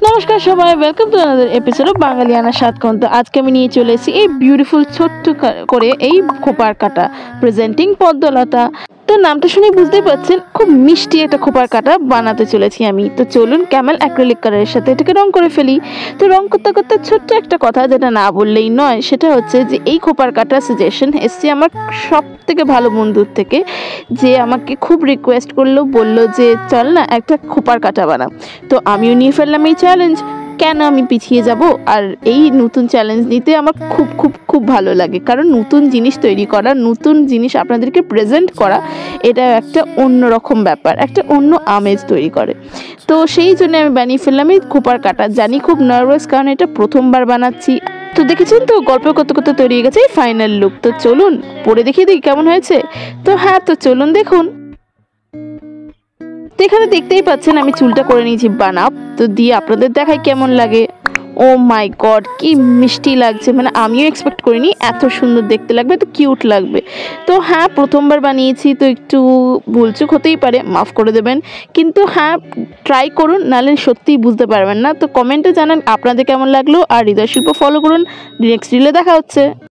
নমস্কার সবাই, welcome to another episode of Bangaliana সাতকন্ত। আজকে আমি নিয়ে চলে এসেছি এই বিউটিফুল ছোট্ট করে এই খোপার কাটা প্রেজেন্টিং পদ্মলতা। তো নামটা শুনে বুঝতেই পারছেন খুব মিষ্টি একটা খোপার কাটা বানাতে চলেছি আমি। তো চলুন ক্যামেল অ্যাক্রিলিক কালারের সাথে এটাকে রং করে ফেলি। তো রং করতে করতে ছোট্ট একটা কথা যেটা না বললেই নয়, সেটা হচ্ছে যে এই খোপার কাটা সাজেশন এসছে আমার সব থেকে ভালো বন্ধুর থেকে, যে আমাকে খুব রিকোয়েস্ট করলো, বলল যে চল না একটা খোপার কাটা বানা। তো আমিও নিয়ে ফেললাম এই চ্যালেঞ্জ। কেন আমি পিছিয়ে যাব? আর এই নতুন চ্যালেঞ্জ নিতে আমার খুব খুব খুব ভালো লাগে, কারণ নতুন জিনিস তৈরি করা, নতুন জিনিস আপনাদেরকে প্রেজেন্ট করা, এটা একটা অন্যরকম ব্যাপার, একটা অন্য আমেজ তৈরি করে। তো সেই জন্য আমি বানিয়ে ফেললাম এই খোপার কাটা। জানি খুব নার্ভাস, কারণ এটা প্রথমবার বানাচ্ছি। তো দেখেছেন তো গল্প করতে করতে তৈরি হয়ে গেছে এই ফাইনাল লুক। তো চলুন পরে দেখিয়ে দিই কেমন হয়েছে। তো হ্যাঁ, তো চলুন দেখুন। তো এখানে দেখতেই পাচ্ছেন আমি চুলটা করে নিয়েছি বানাপ। তো দিয়ে আপনাদের দেখাই কেমন লাগে। ও মাই গড, কি মিষ্টি লাগছে! মানে আমিও এক্সপেক্ট করিনি এত সুন্দর দেখতে লাগবে, এত কিউট লাগবে। তো হ্যাঁ, প্রথমবার বানিয়েছি তো একটু ভুলচুক হতেই পারে, মাফ করে দেবেন। কিন্তু হ্যাঁ, ট্রাই করুন, নাহলে সত্যিই বুঝতে পারবেন না। তো কমেন্টে জানান আপনাদের কেমন লাগলো, আর হৃদয় শিল্প ফলো করুন। নেক্সট রিলে দেখা হচ্ছে।